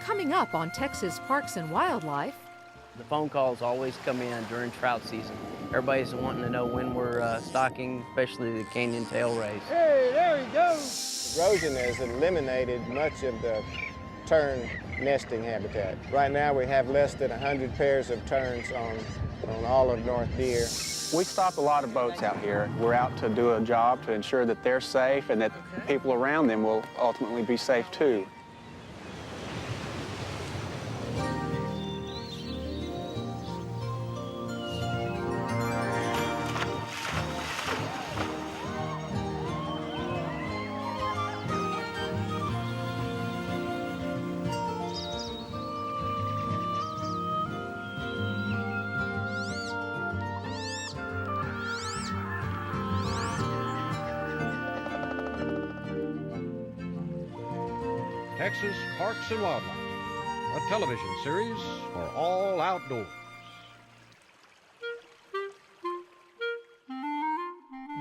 Coming up on Texas Parks and Wildlife. The phone calls always come in during trout season. Everybody's wanting to know when we're stocking, especially the canyon tail rays. Hey, there he goes! Erosion has eliminated much of the tern nesting habitat. Right now we have less than 100 pairs of terns on all of North Deer. We stop a lot of boats out here. We're out to do a job to ensure that they're safe and that the people around them will ultimately be safe too. Texas Parks and Wildlife, a television series for all outdoors.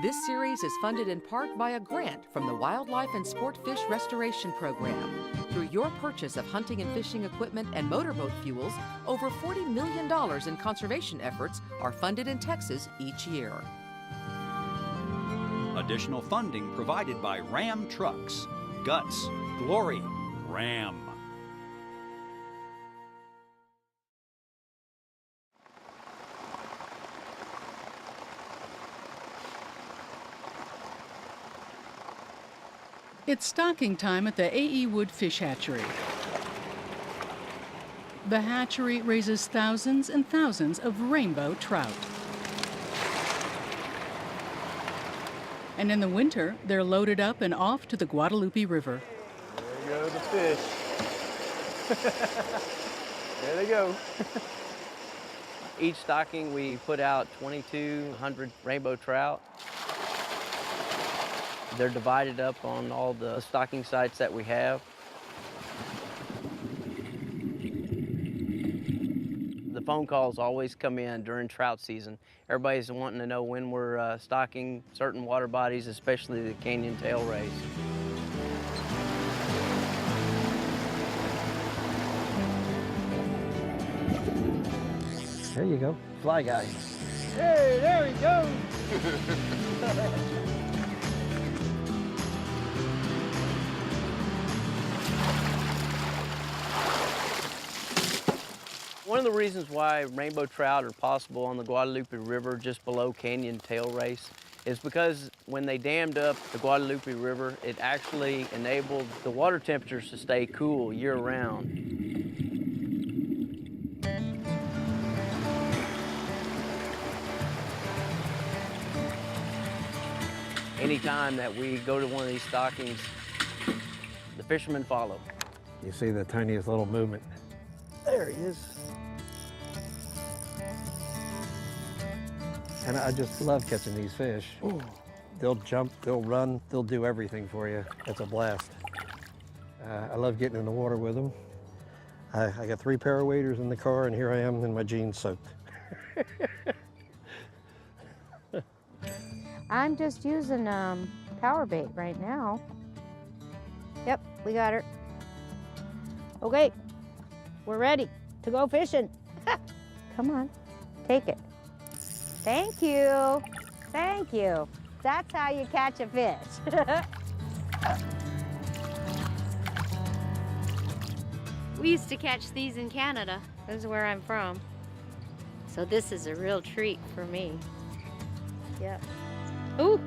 This series is funded in part by a grant from the Wildlife and Sport Fish Restoration Program. Through your purchase of hunting and fishing equipment and motorboat fuels, over $40 million in conservation efforts are funded in Texas each year. Additional funding provided by Ram Trucks. Guts, glory, Ram. It's stocking time at the A.E. Wood Fish Hatchery. The hatchery raises thousands and thousands of rainbow trout. And in the winter, they're loaded up and off to the Guadalupe River. There go the fish. There they go. Each stocking we put out 2,200 rainbow trout. They're divided up on all the stocking sites that we have. The phone calls always come in during trout season. Everybody's wanting to know when we're stocking certain water bodies, especially the canyon tail rays. There you go, fly guy. Hey, there he goes! One of the reasons why rainbow trout are possible on the Guadalupe River just below canyon tail race is because when they dammed up the Guadalupe River, it actually enabled the water temperatures to stay cool year-round. Anytime that we go to one of these stockings, the fishermen follow. You see the tiniest little movement. There he is. And I just love catching these fish. Ooh. They'll jump, they'll run, they'll do everything for you. It's a blast. I love getting in the water with them. I got 3 pair of waders in the car, and here I am in my jeans soaked. I'm just using power bait right now. Yep, we got her. Okay, we're ready to go fishing. Come on, take it. Thank you. Thank you. That's how you catch a fish. We used to catch these in Canada. This is where I'm from. So this is a real treat for me. Yep. Ooh.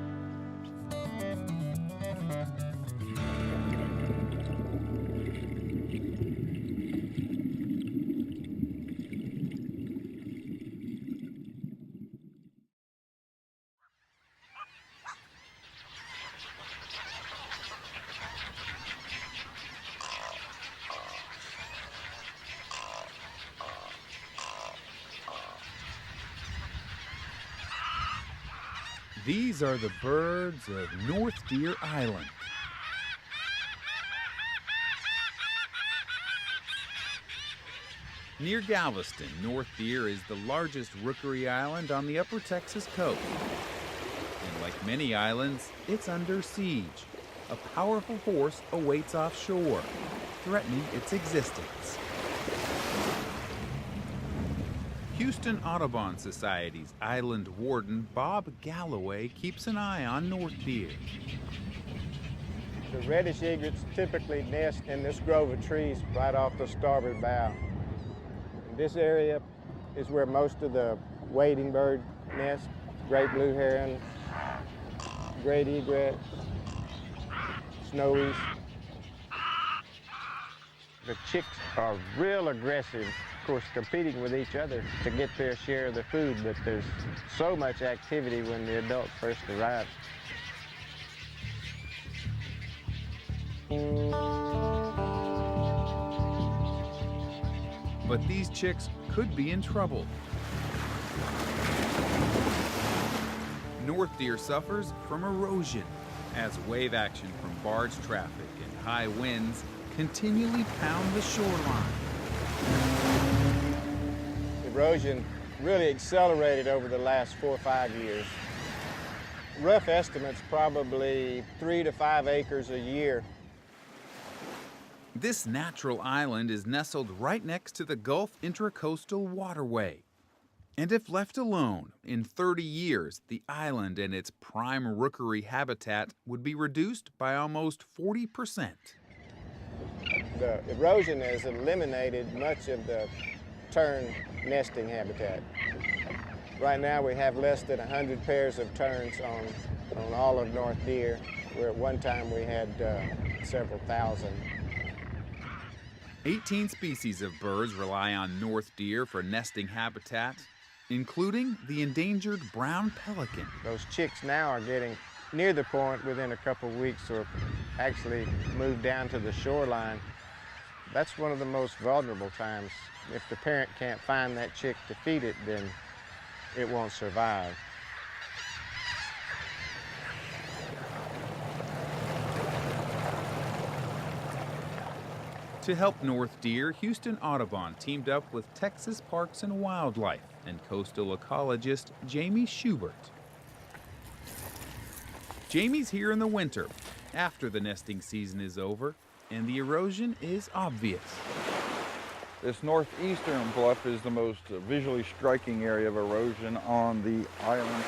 These are the birds of North Deer Island. Near Galveston, North Deer is the largest rookery island on the upper Texas coast. And like many islands, it's under siege. A powerful force awaits offshore. threatening its existence. Houston Audubon Society's island warden, Bob Galloway, keeps an eye on north deer. The reddish egrets typically nest in this grove of trees right off the starboard bow. This area is where most of the wading bird nest, great blue heron, great egret, snowies. The chicks are real aggressive, of course, competing with each other to get their share of the food, but there's so much activity when the adults first arrive. But these chicks could be in trouble. North deer suffers from erosion as wave action from barge traffic and high winds continually pound the shoreline. Erosion really accelerated over the last 4 or 5 years. Rough estimates, probably 3 to 5 acres a year. This natural island is nestled right next to the Gulf Intracoastal Waterway. And if left alone, in 30 years, the island and its prime rookery habitat would be reduced by almost 40%. The erosion has eliminated much of the tern nesting habitat. Right now we have less than 100 pairs of terns on all of North Deer, where at one time we had several thousand. 18 species of birds rely on North Deer for nesting habitat, including the endangered brown pelican. Those chicks now are getting near the point within a couple of weeks, or actually move down to the shoreline. That's one of the most vulnerable times. If the parent can't find that chick to feed it, then it won't survive. To help North Deer, Houston Audubon teamed up with Texas Parks and Wildlife and coastal ecologist Jamie Schubert. Jamie's here in the winter, after the nesting season is over, and the erosion is obvious. This northeastern bluff is the most visually striking area of erosion on the island.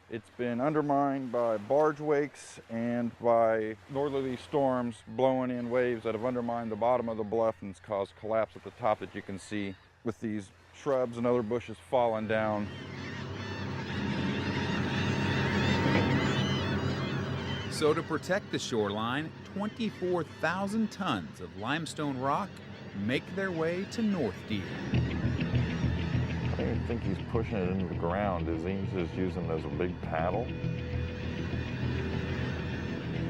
It's been undermined by barge wakes and by northerly storms blowing in waves that have undermined the bottom of the bluff and it's caused collapse at the top that you can see, with these shrubs and other bushes falling down. So to protect the shoreline, 24,000 tons of limestone rock make their way to North Deer. I don't think he's pushing it into the ground. His Eames is using it as a big paddle.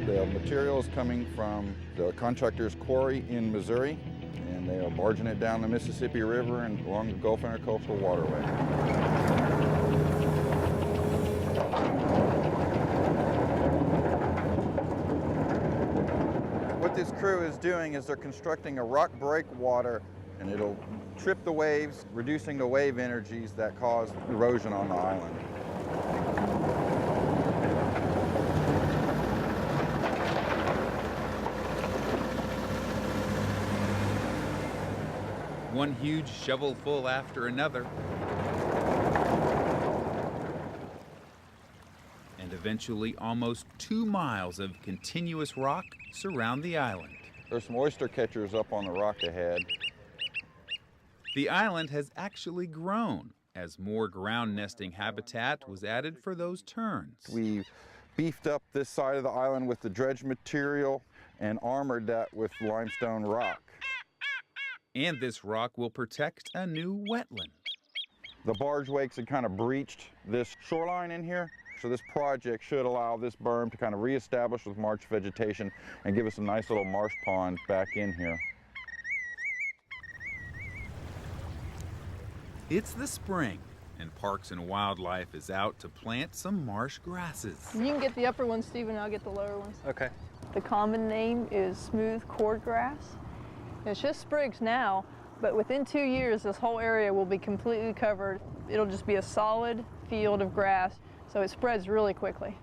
The material is coming from the contractor's quarry in Missouri, and they are barging it down the Mississippi River and along the Gulf Intracoastal Waterway. What this crew is doing is they're constructing a rock breakwater, and it'll trip the waves, reducing the wave energies that cause erosion on the island. One huge shovelful after another. And eventually almost 2 miles of continuous rock surround the island. There's some oyster catchers up on the rock ahead. The island has actually grown as more ground nesting habitat was added for those terns. We beefed up this side of the island with the dredge material and armored that with limestone rock. And this rock will protect a new wetland. The barge wakes had kind of breached this shoreline in here, so this project should allow this berm to kind of reestablish with marsh vegetation and give us a nice little marsh pond back in here. It's the spring, and Parks and Wildlife is out to plant some marsh grasses. You can get the upper ones, Stephen, I'll get the lower ones. Okay. The common name is smooth cordgrass. It's just sprigs now, but within 2 years, this whole area will be completely covered. It'll just be a solid field of grass, so it spreads really quickly.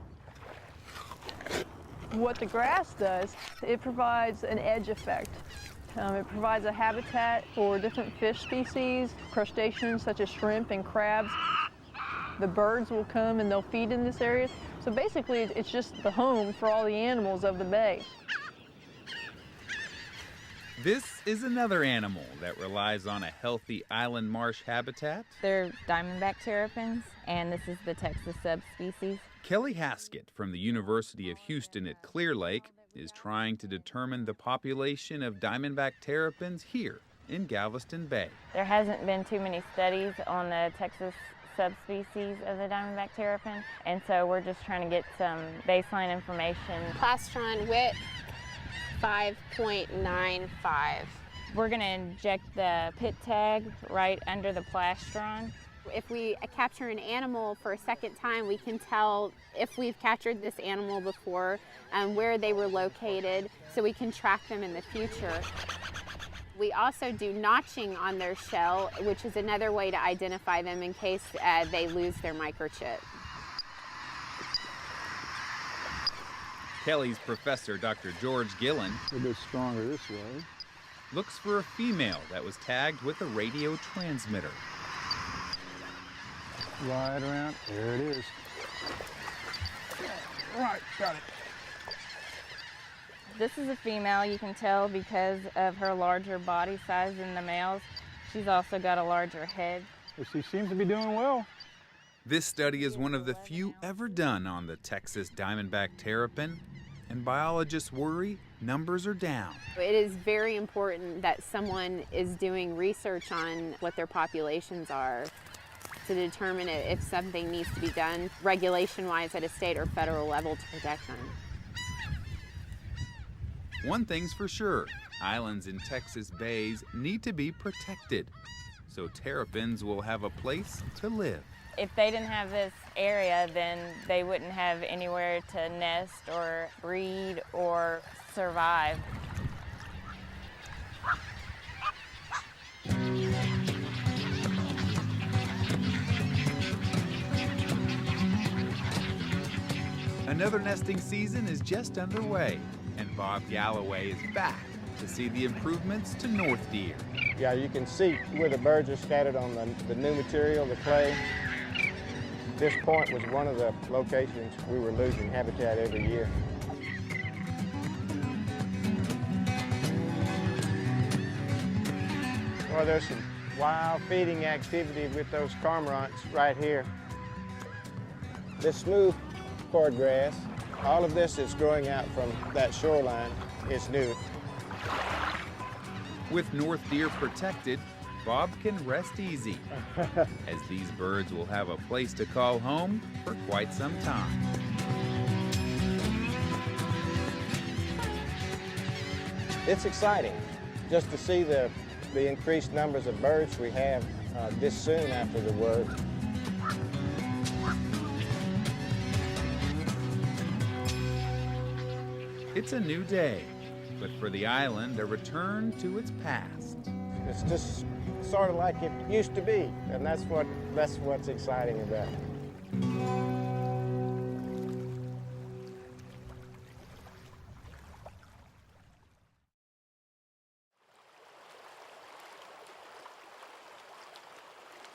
What the grass does, it provides an edge effect. It provides a habitat for different fish species, crustaceans such as shrimp and crabs. The birds will come and they'll feed in this area. So basically, it's just the home for all the animals of the bay. This is another animal that relies on a healthy island marsh habitat. They're diamondback terrapins, and this is the Texas subspecies. Kelly Haskett from the University of Houston at Clear Lake is trying to determine the population of diamondback terrapins here in Galveston Bay. There hasn't been too many studies on the Texas subspecies of the diamondback terrapin, and so we're just trying to get some baseline information. Plastron width 5.95. We're going to inject the pit tag right under the plastron. If we capture an animal for a second time, we can tell if we've captured this animal before, where they were located, so we can track them in the future. We also do notching on their shell, which is another way to identify them in case they lose their microchip. Kelly's professor, Dr. George Gillen, a bit stronger this way, looks for a female that was tagged with a radio transmitter. Right around, there it is. Right, got it. This is a female, you can tell because of her larger body size than the males. She's also got a larger head. She seems to be doing well. This study is one of the few ever done on the Texas diamondback terrapin, and biologists worry numbers are down. It is very important that someone is doing research on what their populations are to determine if something needs to be done regulation-wise at a state or federal level to protect them. One thing's for sure, islands in Texas bays need to be protected, so terrapins will have a place to live. If they didn't have this area, then they wouldn't have anywhere to nest or breed or survive. Another nesting season is just underway, and Bob Galloway is back to see the improvements to North Deer. Yeah, you can see where the birds are scattered on the new material, the clay. This point was one of the locations we were losing habitat every year. Well, there's some wild feeding activity with those cormorants right here. This smooth cordgrass, all of this is growing out from that shoreline. It's new. With North Deer protected, Bob can rest easy, as these birds will have a place to call home for quite some time. It's exciting just to see the increased numbers of birds we have this soon after the word. It's a new day, but for the island, a return to its past. It's just sort of like it used to be, and that's what's exciting about it.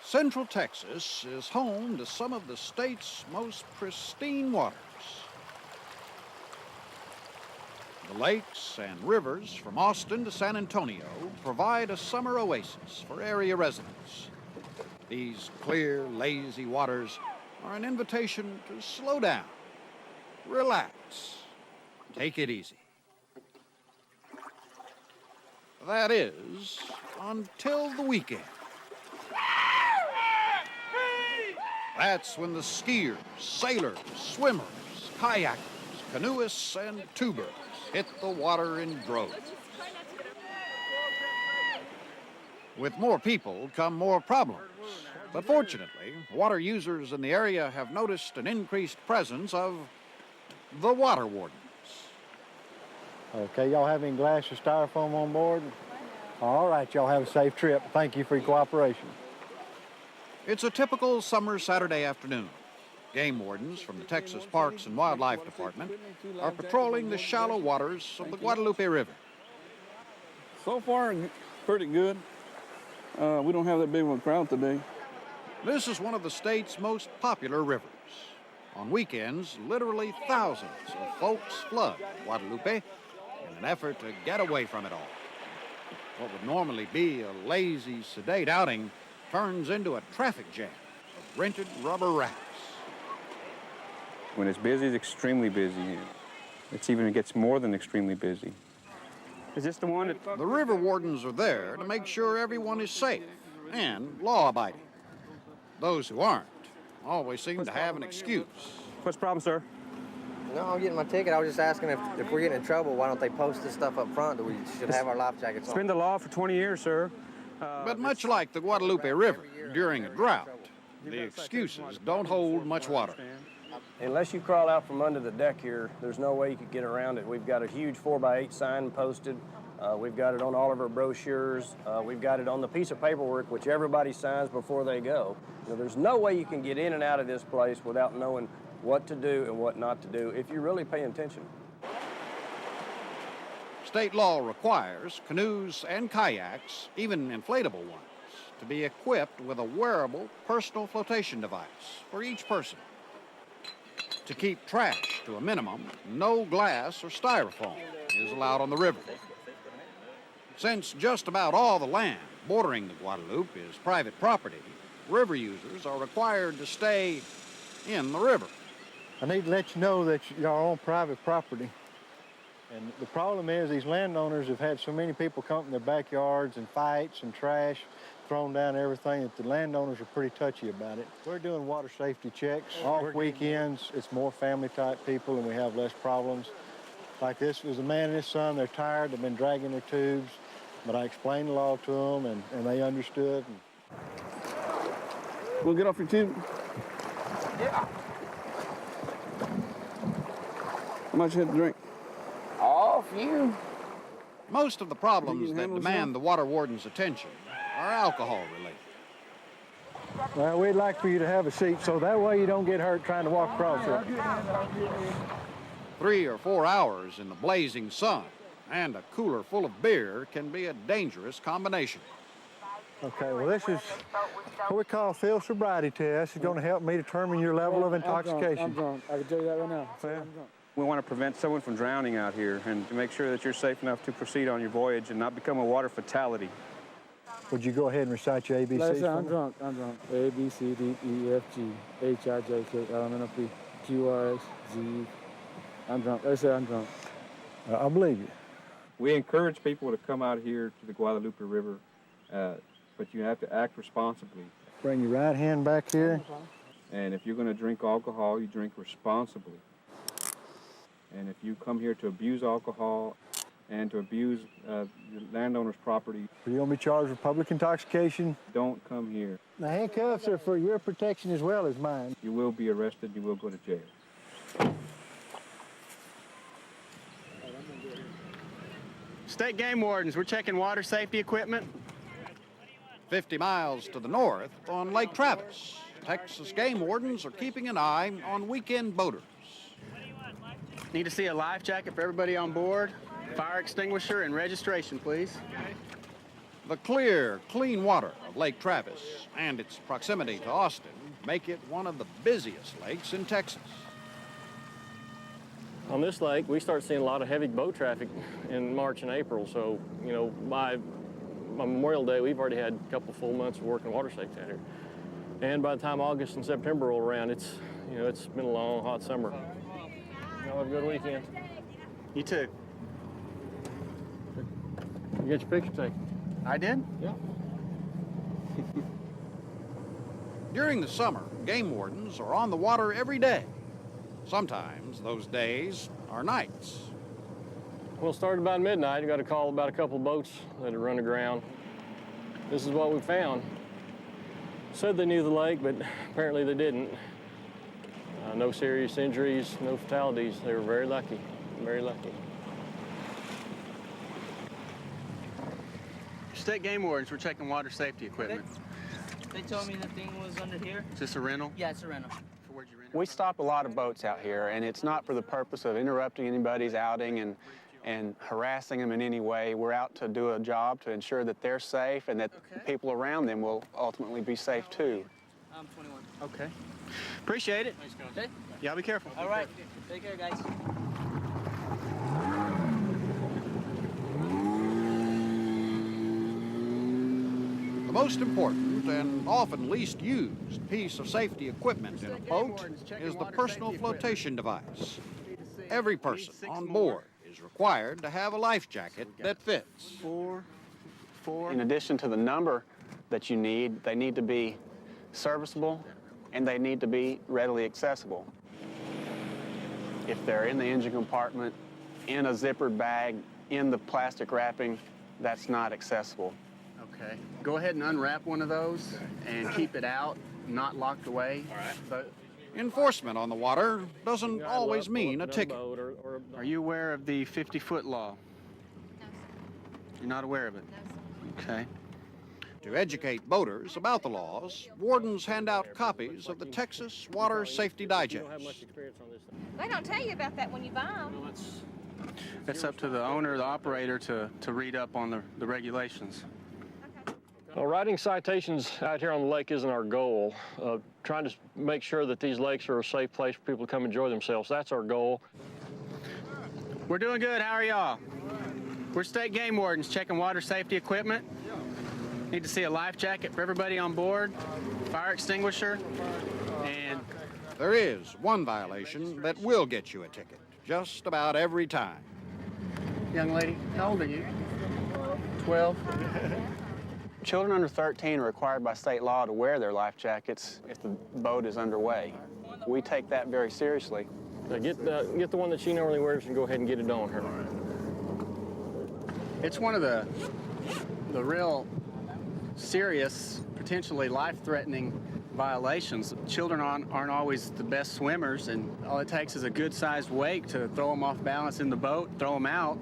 Central Texas is home to some of the state's most pristine waters. The lakes and rivers from Austin to San Antonio provide a summer oasis for area residents. These clear, lazy waters are an invitation to slow down, relax, take it easy. That is, until the weekend. That's when the skiers, sailors, swimmers, kayakers, canoeists, and tubers hit the water in droves. With more people come more problems. But fortunately, water users in the area have noticed an increased presence of the water wardens. Okay, y'all have any glass or styrofoam on board? All right, y'all have a safe trip. Thank you for your cooperation. It's a typical summer Saturday afternoon. Game wardens from the Texas Parks and Wildlife Department are patrolling the shallow waters of the Guadalupe River. So far, pretty good. We don't have that big of a crowd today. This is one of the state's most popular rivers. On weekends, literally thousands of folks flood Guadalupe in an effort to get away from it all. What would normally be a lazy, sedate outing turns into a traffic jam of rented rubber rafts. When it's busy, it's extremely busy. It gets more than extremely busy. Is this the one that... The river wardens are there to make sure everyone is safe and law-abiding. Those who aren't always seem to have an excuse. What's the problem, sir? No, I'm getting my ticket. I was just asking if we're getting in trouble, why don't they post this stuff up front that we should have our life jackets on? It's been the law for 20 years, sir. But much like the Guadalupe River during a drought, the excuses don't hold much water. Unless you crawl out from under the deck here, there's no way you could get around it. We've got a huge 4x8 sign posted. We've got it on all of our brochures. We've got it on the piece of paperwork, which everybody signs before they go. There's no way you can get in and out of this place without knowing what to do and what not to do if you really pay attention. State law requires canoes and kayaks, even inflatable ones, to be equipped with a wearable personal flotation device for each person. To keep trash to a minimum, no glass or styrofoam is allowed on the river. Since just about all the land bordering the Guadalupe is private property, river users are required to stay in the river. I need to let you know that y'all own private property. And the problem is these landowners have had so many people come in their backyards and fights and trash thrown down everything that the landowners are pretty touchy about it. We're doing water safety checks. Off weekends, it's more family type people and we have less problems. Like this was a man and his son, they're tired, they've been dragging their tubes, but I explained the law to them and they understood. We'll get off your tube. Yeah. How much you had to drink? Oh, few. Most of the problems that demand the water warden's attention are alcohol related. Well, we'd like for you to have a seat so that way you don't get hurt trying to walk across it. 3 or 4 hours in the blazing sun and a cooler full of beer can be a dangerous combination. Okay, well, this is what we call a field sobriety test. It's going to help me determine your level of intoxication. I'm drunk. I can tell you that right now. Yeah. I'm drunk. We want to prevent someone from drowning out here and to make sure that you're safe enough to proceed on your voyage and not become a water fatality. Would you go ahead and recite your ABCs? I'm drunk. I'm drunk. A, B, C, D, E, F, G, H, I, J, K, L, M, N, O, P, Q, R, S, Z. I'm drunk. I said I'm drunk. I believe you. We encourage people to come out here to the Guadalupe River, but you have to act responsibly. Bring your right hand back here. And if you're going to drink alcohol, you drink responsibly. And if you come here to abuse alcohol and to abuse the landowner's property, you're going to be charged with public intoxication. Don't come here. The handcuffs are for your protection as well as mine. You will be arrested. You will go to jail. State game wardens, we're checking water safety equipment. 50 miles to the north on Lake Travis, Texas game wardens are keeping an eye on weekend boaters. Need to see a life jacket for everybody on board, fire extinguisher, and registration, please. The clear, clean water of Lake Travis and its proximity to Austin make it one of the busiest lakes in Texas. On this lake, we start seeing a lot of heavy boat traffic in March and April. So, by Memorial Day, we've already had a couple full months of working water safety out here. And by the time August and September roll around, it's been a long, hot summer. Y'all have a good weekend. You too. You got your picture taken? I did? Yeah. During the summer, game wardens are on the water every day. Sometimes those days are nights. Well, it started about midnight. I got a call about a couple of boats that had run aground. This is what we found. Said they knew the lake, but apparently they didn't. No serious injuries, no fatalities. They were very lucky, very lucky. State game wardens, we're checking water safety equipment. They told me the thing was under here. Is this a rental? Yeah, it's a rental. For where'd We stop a lot of boats out here, and it's not for the purpose of interrupting anybody's outing and harassing them in any way. We're out to do a job to ensure that they're safe and that people around them will ultimately be safe too. I'm 21. Okay. Appreciate it. Thanks, guys. Okay. Y'all be careful. All right. Take care, guys. The most important and often least used piece of safety equipment in a boat is the personal flotation device. Every person on board is required to have a life jacket that fits. In addition to the number that you need, they need to be serviceable and they need to be readily accessible. If they're in the engine compartment, in a zippered bag, in the plastic wrapping, that's not accessible. Okay. Go ahead and unwrap one of those and keep it out, not locked away. All right. But enforcement on the water doesn't always mean a ticket. Are you aware of the 50-foot law? No, sir. You're not aware of it? No, sir. Okay. To educate boaters about the laws, wardens hand out copies of the Texas Water Safety Digest. They don't tell you about that when you buy them. That's up to the owner or the operator to read up on the regulations. Well, writing citations out here on the lake isn't our goal. Trying to make sure that these lakes are a safe place for people to come enjoy themselves. That's our goal. We're doing good. How are y'all? We're state game wardens checking water safety equipment. Need to see a life jacket for everybody on board, fire extinguisher, and... There is one violation that will get you a ticket, just about every time. Young lady, how old are you? 12. Children under 13 are required by state law to wear their life jackets if the boat is underway. We take that very seriously. Now get the one that she normally wears and go ahead and get it on her. It's one of the real serious, potentially life-threatening violations. Children aren't always the best swimmers, and all it takes is a good-sized wake to throw them off balance in the boat, throw them out.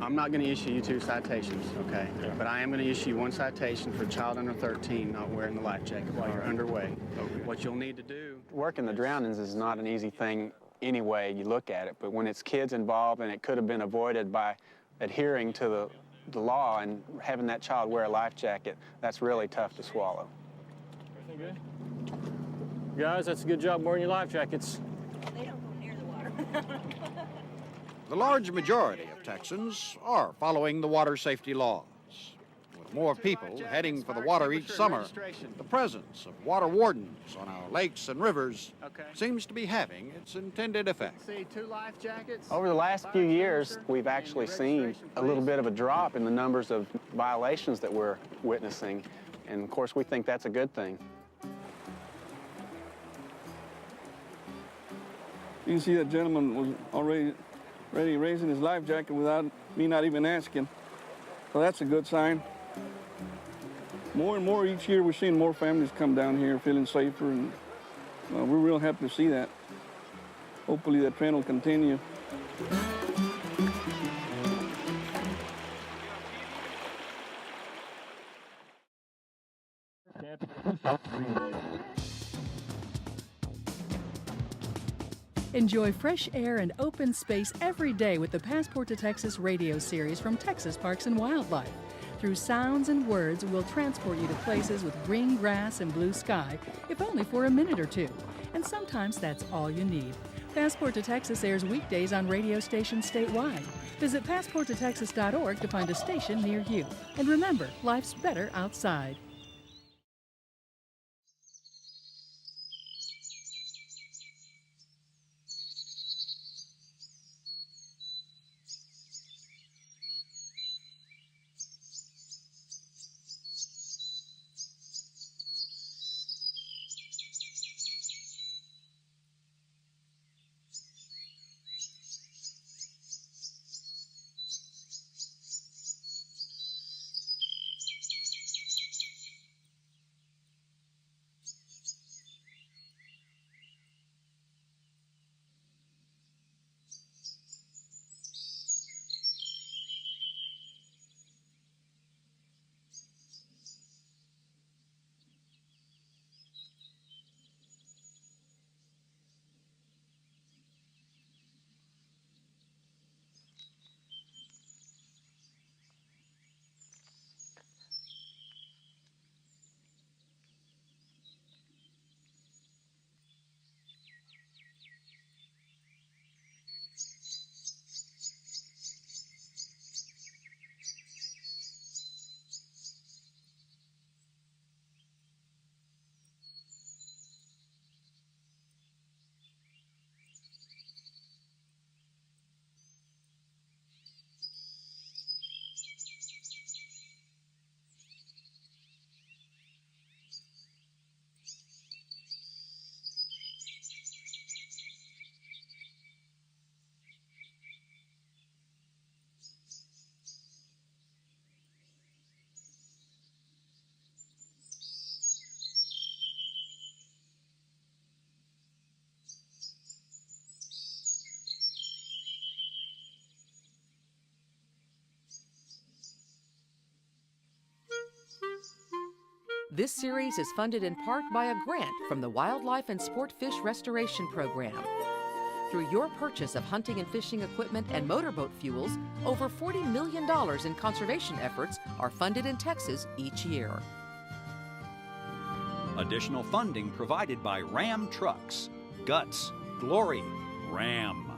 I'm not going to issue you 2 citations, okay? Yeah. But I am going to issue you 1 citation for a child under 13 not wearing the life jacket while you're underway. Okay. What you'll need to do... Working the drownings is not an easy thing any way you look at it, but when it's kids involved and it could have been avoided by adhering to the law and having that child wear a life jacket, that's really tough to swallow. Everything good? Guys, that's a good job wearing your life jackets. They don't go near the water. The large majority of Texans are following the water safety laws. With more people heading for the water each summer, the presence of water wardens on our lakes and rivers seems to be having its intended effect. See 2 life jackets? Over the last few years, we've actually seen a little bit of a drop in the numbers of violations that we're witnessing. And of course, we think that's a good thing. You can see that gentleman was already raising his life jacket without me not even asking. So that's a good sign. More and more each year, we're seeing more families come down here feeling safer, and we're real happy to see that. Hopefully that trend will continue. Enjoy fresh air and open space every day with the Passport to Texas radio series from Texas Parks and Wildlife. Through sounds and words, we'll transport you to places with green grass and blue sky, if only for a minute or 2. And sometimes that's all you need. Passport to Texas airs weekdays on radio stations statewide. Visit passporttotexas.org to find a station near you. And remember, life's better outside. This series is funded in part by a grant from the Wildlife and Sport Fish Restoration Program. Through your purchase of hunting and fishing equipment and motorboat fuels, over $40 million in conservation efforts are funded in Texas each year. Additional funding provided by Ram Trucks. Guts, glory, Ram.